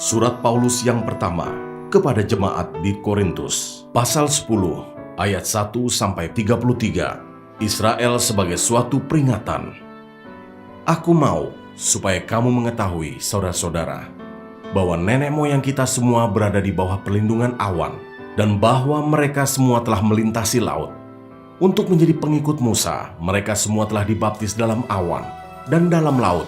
Surat Paulus yang pertama kepada jemaat di Korintus, pasal 10 ayat 1-33, Israel sebagai suatu peringatan. Aku mau supaya kamu mengetahui, saudara-saudara, bahwa nenek moyang kita semua berada di bawah perlindungan awan, dan bahwa mereka semua telah melintasi laut. Untuk menjadi pengikut Musa, mereka semua telah dibaptis dalam awan dan dalam laut.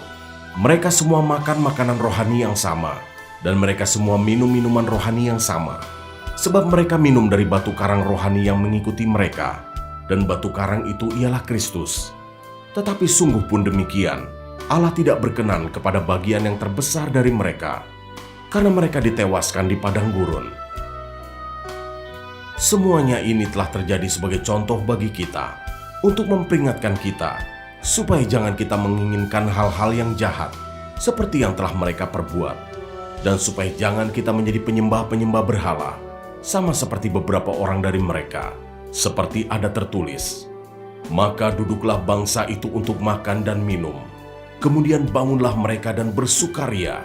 Mereka semua makan makanan rohani yang sama, dan mereka semua minum minuman rohani yang sama. Sebab mereka minum dari batu karang rohani yang mengikuti mereka, dan batu karang itu ialah Kristus. Tetapi sungguh pun demikian, Allah tidak berkenan kepada bagian yang terbesar dari mereka, karena mereka ditewaskan di padang gurun. Semuanya ini telah terjadi sebagai contoh bagi kita, untuk memperingatkan kita, supaya jangan kita menginginkan hal-hal yang jahat, seperti yang telah mereka perbuat. Dan supaya jangan kita menjadi penyembah-penyembah berhala, sama seperti beberapa orang dari mereka, seperti ada tertulis, maka duduklah bangsa itu untuk makan dan minum, kemudian bangunlah mereka dan bersukaria.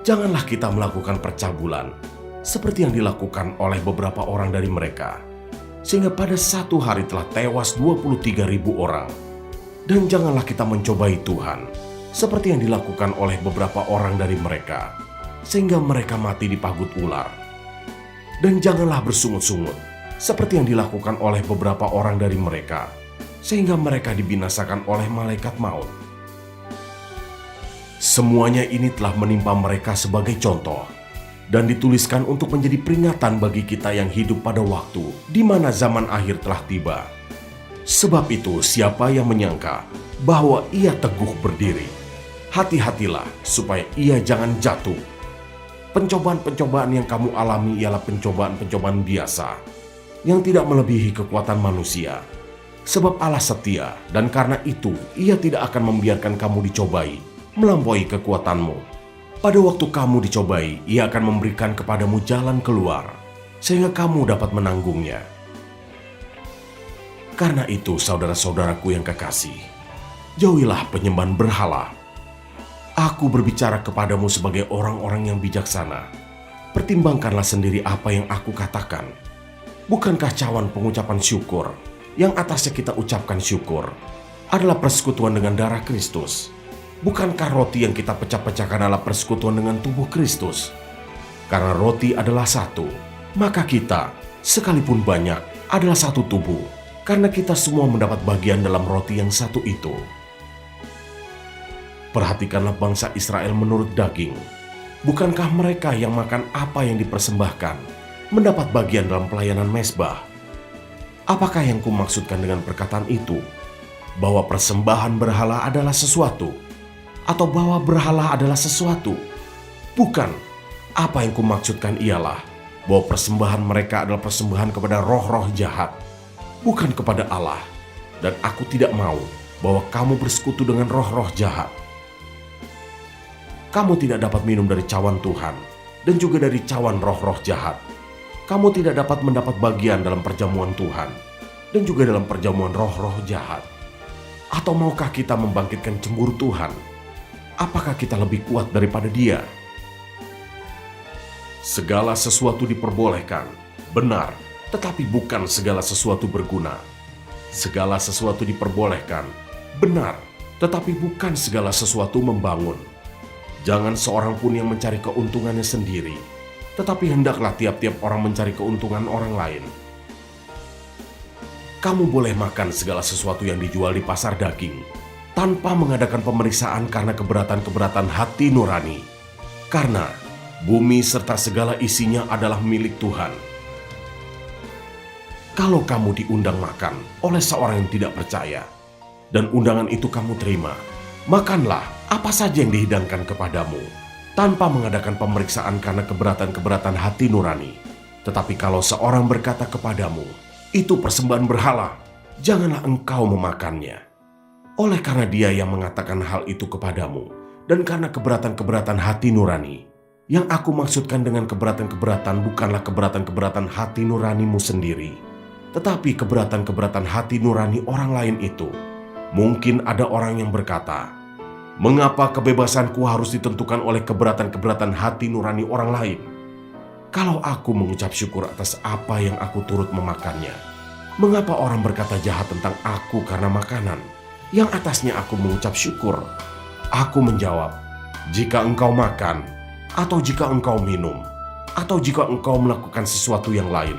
Janganlah kita melakukan percabulan, seperti yang dilakukan oleh beberapa orang dari mereka, sehingga pada satu hari telah tewas 23.000 orang. Dan janganlah kita mencobai Tuhan, seperti yang dilakukan oleh beberapa orang dari mereka, sehingga mereka mati di pagut ular. Dan janganlah bersungut-sungut, seperti yang dilakukan oleh beberapa orang dari mereka, sehingga mereka dibinasakan oleh malaikat maut. Semuanya ini telah menimpa mereka sebagai contoh, dan dituliskan untuk menjadi peringatan bagi kita yang hidup pada waktu di mana zaman akhir telah tiba. Sebab itu, siapa yang menyangka bahwa ia teguh berdiri, hati-hatilah supaya ia jangan jatuh. Pencobaan-pencobaan yang kamu alami ialah pencobaan-pencobaan biasa, yang tidak melebihi kekuatan manusia. Sebab Allah setia, dan karena itu Ia tidak akan membiarkan kamu dicobai melampaui kekuatanmu. Pada waktu kamu dicobai, Ia akan memberikan kepadamu jalan keluar, sehingga kamu dapat menanggungnya. Karena itu, saudara-saudaraku yang kekasih, jauhilah penyembahan berhala. Aku berbicara kepadamu sebagai orang-orang yang bijaksana. Pertimbangkanlah sendiri apa yang aku katakan. Bukankah cawan pengucapan syukur, yang atasnya kita ucapkan syukur, adalah persekutuan dengan darah Kristus? Bukankah roti yang kita pecah-pecahkan adalah persekutuan dengan tubuh Kristus? Karena roti adalah satu, maka kita, sekalipun banyak, adalah satu tubuh, karena kita semua mendapat bagian dalam roti yang satu itu. Perhatikanlah bangsa Israel menurut daging. Bukankah mereka yang makan apa yang dipersembahkan mendapat bagian dalam pelayanan mezbah? Apakah yang kumaksudkan dengan perkataan itu? Bahwa persembahan berhala adalah sesuatu? Atau bahwa berhala adalah sesuatu? Bukan. Apa yang kumaksudkan ialah bahwa persembahan mereka adalah persembahan kepada roh-roh jahat, bukan kepada Allah. Dan aku tidak mau bahwa kamu bersekutu dengan roh-roh jahat. Kamu tidak dapat minum dari cawan Tuhan dan juga dari cawan roh-roh jahat. Kamu tidak dapat mendapat bagian dalam perjamuan Tuhan dan juga dalam perjamuan roh-roh jahat. Atau maukah kita membangkitkan cemburu Tuhan? Apakah kita lebih kuat daripada Dia? Segala sesuatu diperbolehkan, benar, tetapi bukan segala sesuatu berguna. Segala sesuatu diperbolehkan, benar, tetapi bukan segala sesuatu membangun. Jangan seorang pun yang mencari keuntungannya sendiri, tetapi hendaklah tiap-tiap orang mencari keuntungan orang lain. Kamu boleh makan segala sesuatu yang dijual di pasar daging, tanpa mengadakan pemeriksaan karena keberatan-keberatan hati nurani. Karena bumi serta segala isinya adalah milik Tuhan. Kalau kamu diundang makan oleh seorang yang tidak percaya, dan undangan itu kamu terima, makanlah apa saja yang dihidangkan kepadamu, tanpa mengadakan pemeriksaan karena keberatan-keberatan hati nurani. Tetapi kalau seorang berkata kepadamu, itu persembahan berhala, janganlah engkau memakannya. Oleh karena dia yang mengatakan hal itu kepadamu, dan karena keberatan-keberatan hati nurani. Yang aku maksudkan dengan keberatan-keberatan bukanlah keberatan-keberatan hati nuranimu sendiri, tetapi keberatan-keberatan hati nurani orang lain itu. Mungkin ada orang yang berkata, Mengapa kebebasanku harus ditentukan oleh keberatan-keberatan hati nurani orang lain? Kalau aku mengucap syukur atas apa yang aku turut memakannya, mengapa orang berkata jahat tentang aku karena makanan yang atasnya aku mengucap syukur? Aku menjawab, jika engkau makan, atau jika engkau minum, atau jika engkau melakukan sesuatu yang lain,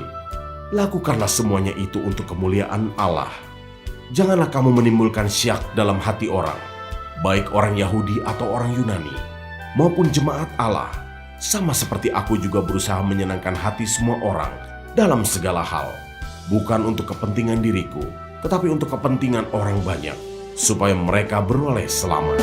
lakukanlah semuanya itu untuk kemuliaan Allah. Janganlah kamu menimbulkan syak dalam hati orang, baik orang Yahudi atau orang Yunani, maupun jemaat Allah. Sama seperti aku juga berusaha menyenangkan hati semua orang dalam segala hal. Bukan untuk kepentingan diriku, tetapi untuk kepentingan orang banyak, supaya mereka beroleh selamat.